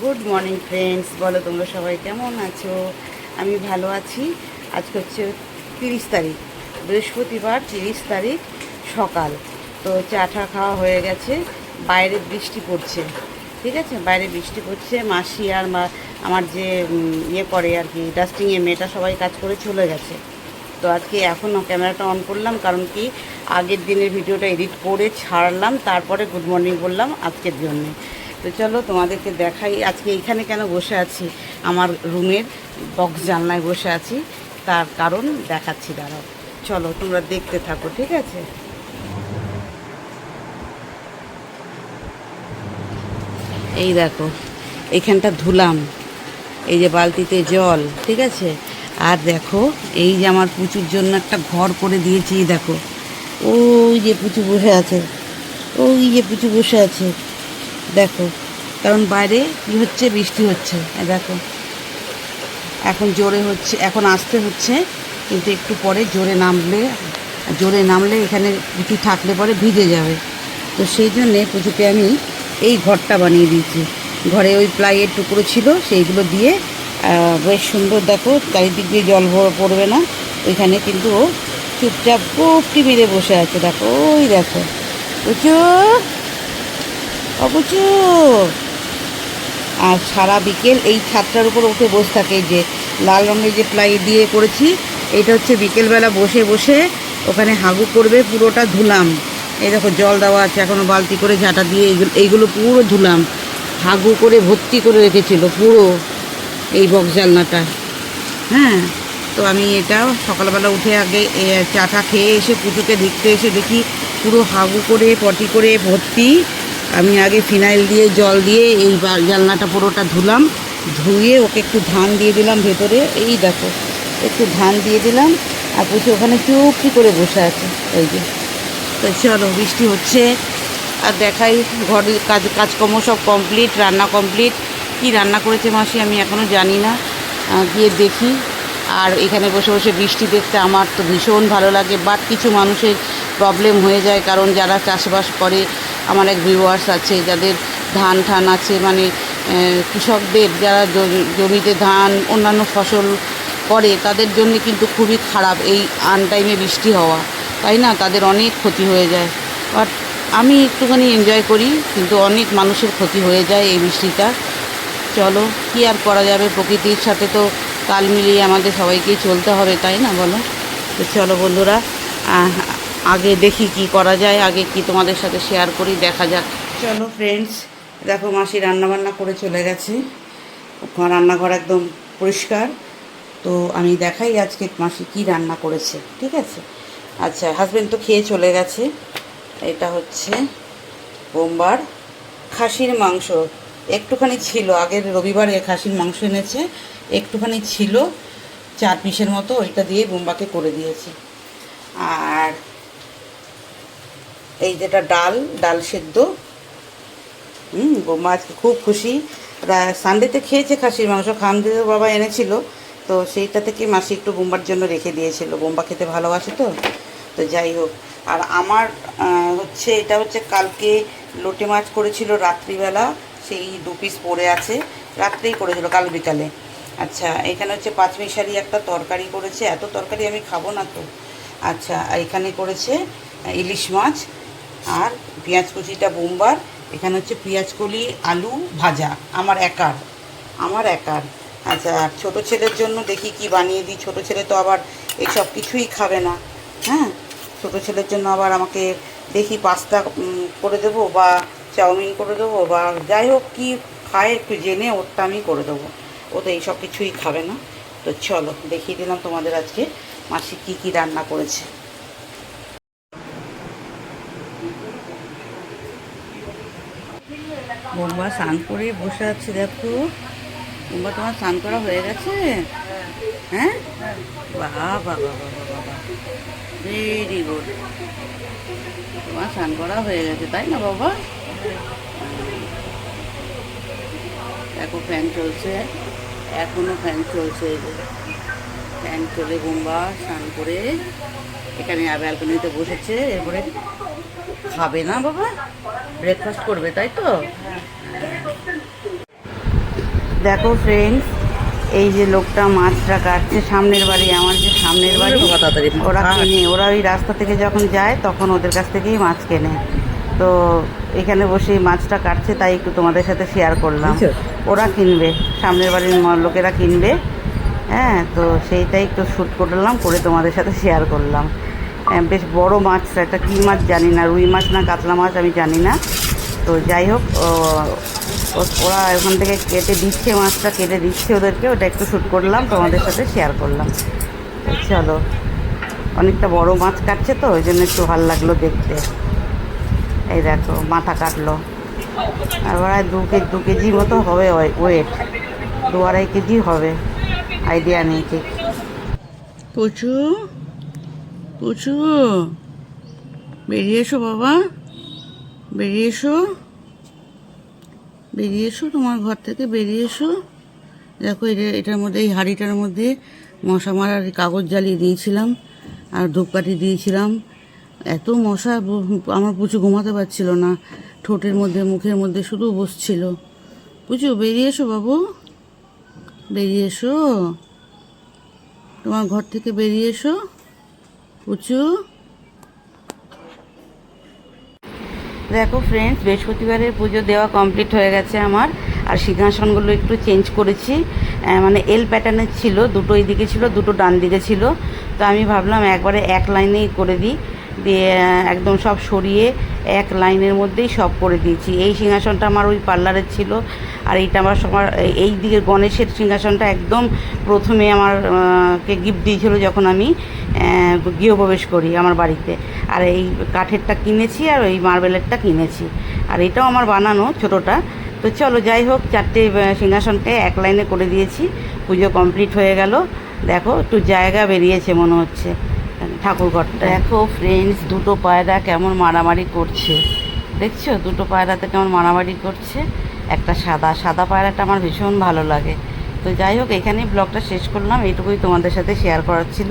Good morning friends, বলো তোমরা সবাই কেমন আছো? আমি ভালো আছি। আজকে হচ্ছে 30 তারিখ, বৃহস্পতিবার, 30 তারিখ সকাল। তো চা টা খাওয়া হয়ে গেছে। বাইরে বৃষ্টি পড়ছে, ঠিক আছে, বাইরে বৃষ্টি পড়ছে। মাসি আর আমার যে ইয়ে করে আর কি, ডাস্টিংয়ে মেয়েটা, সবাই কাজ করে চলে গেছে। তো আজকে এখনও ক্যামেরাটা অন করলাম, কারণ কি আগের দিনের ভিডিওটা এডিট করে ছাড়লাম, তারপরে গুড মর্নিং বললাম আজকের জন্যে। তো চলো তোমাদেরকে দেখাই আজকে এইখানে কেন বসে আছি। আমার রুমের বক্স জানলায় বসে আছি, তার কারণ দেখাচ্ছি, দাঁড়াও। চলো তোমরা দেখতে থাকো, ঠিক আছে। এই দেখো, এইখানটা ধুলাম, এই যে বালতিতে জল, ঠিক আছে। আর দেখো, এই যে আমার পুচুর জন্য একটা ঘর করে দিয়েছি, দেখো ওই যে পুচু বসে আছে, ওই যে পুচু বসে আছে, দেখো। কারণ বাইরে কী হচ্ছে, বৃষ্টি হচ্ছে, দেখো এখন জোরে হচ্ছে, এখন আসতে হচ্ছে, কিন্তু একটু পরে জোরে নামলে এখানে পুচু থাকলে পরে ভিজে যাবে। তো সেই জন্যে পুচুকে আমি এই ঘরটা বানিয়ে দিয়েছি। ঘরে ওই প্লাইয়ের টুকরো ছিল, সেইগুলো দিয়ে বেশ সুন্দর, দেখো চারিদিক দিয়ে জল পড়বে না। ওইখানে কিন্তু ও চুপচাপ কুপটি মেরে বসে আছে, দেখো ওই দেখো পুচু, পুচু। আর সারা বিকেল এই ছাদটার উপর উঠে বসে থাকে, যে লাল রঙের যে প্লাই দিয়ে করেছি, এটা হচ্ছে বিকেলবেলা বসে বসে ওখানে হাগু করবে। পুরোটা ধুলাম, এই দেখো জল দেওয়া আছে, এখনও বালতি করে ঝাঁটা দিয়ে এইগুলো পুরো ধুলাম। হাগু করে ভর্তি করে রেখেছিল পুরো এই বক্স জানলাটা। হ্যাঁ, তো আমি এটা সকালবেলা উঠে আগে চাটা খেয়ে এসে পুজোকে দেখতে এসে দেখি পুরো হাগু করে পটি করে ভর্তি। আমি আগে ফিনাইল দিয়ে জল দিয়ে এই জানলাটা পুরোটা ধুলাম, ধুয়ে ওকে একটু ধান দিয়ে দিলাম ভেতরে, এই দেখো একটু ধান দিয়ে দিলাম। আর পুজো ওখানে চুপটি করে বসে আছে, এই যে। তো চলো, বৃষ্টি হচ্ছে আর দেখাই। ঘরের কাজকর্ম সব কমপ্লিট, রান্না কমপ্লিট। কি রান্না করেছে মাসি আমি এখনও জানি না, গিয়ে দেখি। আর এখানে বসে বসে বৃষ্টি দেখতে আমার তো ভীষণ ভালো লাগে। বাট কিছু মানুষের প্রবলেম হয়ে যায়, কারণ যারা চাষবাস করে, আমার এক ভিউয়ার্স আছে যাদের ধান ঠান আছে, মানে কৃষকদের যারা জমিতে ধান অন্যান্য ফসল করে, তাদের জন্য কিন্তু খুবই খারাপ এই আনটাইমে বৃষ্টি হওয়া, তাই না? তাদের অনেক ক্ষতি হয়ে যায়। বাট আমি একটুখানি এনজয় করি, কিন্তু অনেক মানুষের ক্ষতি হয়ে যায় এই বৃষ্টিটা। চলো, কী আর করা যাবে, প্রকৃতির সাথে তো তাল মিলিয়ে আমাদের সবাইকেই চলতে হবে, তাই না বলো? তো চলো বন্ধুরা, আগে দেখি কি করা যায়, আগে কি তোমাদের সাথে শেয়ার করি, দেখা যাক। চলো ফ্রেন্ডস, দেখো মাসি রান্নাবান্না করে চলে গেছে, রান্নাঘর একদম পরিষ্কার। তো আমি দেখাই আজকে মাসি কি রান্না করেছে, ঠিক আছে। আচ্ছা, হাজব্যান্ড তো খেয়ে চলে গেছে। এটা হচ্ছে বোম্বার খাসির মাংস, একটুখানি ছিল, আগের রবিবারে খাসির মাংস এনেছে, একটুখানি ছিল 4 পিসের মতো, ওইটা দিয়ে বোম্বাকে করে দিয়েছে। আর এই যেটা ডাল সেদ্ধ। বোম্বা আজকে খুব খুশি। সানডেতে খেয়েছে খাসির মাংস, খানদের বাবা এনেছিল, তো সেইটা থেকে মাসি একটু বোম্বার জন্য রেখে দিয়েছিল, বোম্বা খেতে ভালোবাসে তো। তো যাই হোক, আর আমার হচ্ছে এটা হচ্ছে কালকে লোটে মাছ করেছিল রাত্রিবেলা, সেই 2 পিস পড়ে আছে, রাত্রেই করেছিল কাল বিকালে। আচ্ছা, এখানে হচ্ছে পাঁচমিশালি একটা তরকারি করেছে, এত তরকারি আমি খাবো না তো। আচ্ছা, এখানে করেছে ইলিশ মাছ আর পেঁয়াজ কুচিটা বোম্বার। এখানে হচ্ছে পেঁয়াজ কলি আলু ভাজা, আমার একার। আচ্ছা, আর ছোটো ছেলের জন্য দেখি কি বানিয়ে দিই। ছোটো ছেলে তো আবার এই সব কিছুই খাবে না। হ্যাঁ, ছোটো ছেলের জন্য আবার আমাকে দেখি পাস্তা করে দেবো, বা চাউমিন করে দেবো, বা যাই হোক কী খায় একটু জেনে ওরটা আমি করে দেবো। ও তো এই সব কিছুই খাবে না। তো চলো দেখিয়ে দিলাম তোমাদের আজকে মাসি কী কী রান্না করেছে। বোম্বা স্নান করে বসে আছে, দেখো। বোম্বা, তোমার স্নান করা হয়ে গেছে? হ্যাঁ, বাবা বাবা বাবা বাবা, ভেরি গুড। তোমার স্নান করা হয়ে গেছে, তাই না বাবা? দেখো ফ্যান চলছে, এখনো ফ্যান চলছে, এই যে ফ্যান চলে বোম্বা স্নান করে এখানে ব্যালকনিতে বসেছে। এরপরে খাবে না বাবা, ব্রেকফাস্ট করবে, তাই তো? দেখো ফ্রেন্ডস, এই যে লোকটা মাছটা কাটছে, সামনের বাড়ি, আমার যে সামনের বাড়ি, ওরা কেনে, ওরা ওই রাস্তা থেকে যখন যায় তখন ওদের কাছ থেকেই মাছ কেনে। তো এখানে বসে মাছটা কাটছে, তাই একটু তোমাদের সাথে শেয়ার করলাম। ওরা কিনবে, সামনের বাড়ির লোকেরা কিনবে, হ্যাঁ, তো সেইটাই একটু শ্যুট করলাম, করে তোমাদের সাথে শেয়ার করলাম। বেশ বড় মাছটা, এটা কী মাছ জানি না, রুই মাছ না কাতলা মাছ আমি জানি না। তো যাই হোক, ওরা ওখান থেকে কেটে দিচ্ছে, মাছটা কেটে দিচ্ছে ওদেরকে, ওটা একটু শ্যুট করলাম, তোমাদের সাথে শেয়ার করলাম। তো চলো, অনেকটা বড় মাছ কাটছে তো ওই জন্য একটু ভালো লাগলো দেখতে। এই দেখো মাথা কাটলো, আর প্রায় 2 কেজি মতো হবে ওয়েট, 2-2.5 কেজি হবে, আইডিয়া নেই ঠিক। পুচু, পুচু বেরিয়ে এসো বাবা, বেরিয়ে এসো, বেরিয়ে এসো, তোমার ঘর থেকে বেরিয়ে এসো। দেখো এটার মধ্যে, এই হাঁড়িটার মধ্যে মশা মারার কাগজ জ্বালিয়ে দিয়েছিলাম আর ধূপকাঠি দিয়েছিলাম। এত মশা, আমার পুচু ঘুমাতে পারছিল না, ঠোঁটের মধ্যে মুখের মধ্যে শুধু বসছিল। পুচু বেরিয়ে এসো বাবু, বেরিয়ে এসো, তোমার ঘর থেকে বেরিয়ে এসো পুচু। দেখো ফ্রেন্ডস, বৃহস্পতিবারের পুজো দেওয়া কমপ্লিট হয়ে গেছে আমার, আর সিংহাসনগুলো একটু চেঞ্জ করেছি, মানে এল প্যাটার্নের ছিল, দুটো এইদিকে ছিল, দুটো ডান দিকে ছিল। তো আমি ভাবলাম একবারে এক লাইনেই করে দিই, দিয়ে একদম সব সরিয়ে এক লাইনের মধ্যেই সব করে দিয়েছি। এই সিংহাসনটা আমার ওই পার্লারের ছিল, আর এইটা আমার সবার, এই দিকে গণেশের সিংহাসনটা একদম প্রথমে আমার কে গিফট দিয়েছিল যখন আমি গৃহপ্রবেশ করি আমার বাড়িতে। আর এই কাঠেরটা কিনেছি, আর ওই মার্বেলেরটা কিনেছি, আর এটাও আমার বানানো ছোটোটা। তো চলো যাই হোক, 4টে সিংহাসনকে এক লাইনে করে দিয়েছি, পুজো কমপ্লিট হয়ে গেল। দেখো একটু জায়গা বেরিয়েছে মনে হচ্ছে ঠাকুরঘরটা। দেখো ফ্রেন্ডস, দুটো পায়রা কেমন মারামারি করছে, দেখছো দুটো পায়রাতে কেমন মারামারি করছে। একটা সাদা সাদা পায়রাটা আমার ভীষণ ভালো লাগে। তো যাই হোক, এখানেই ব্লগটা শেষ করলাম, এইটুকুই তোমাদের সাথে শেয়ার করার ছিল।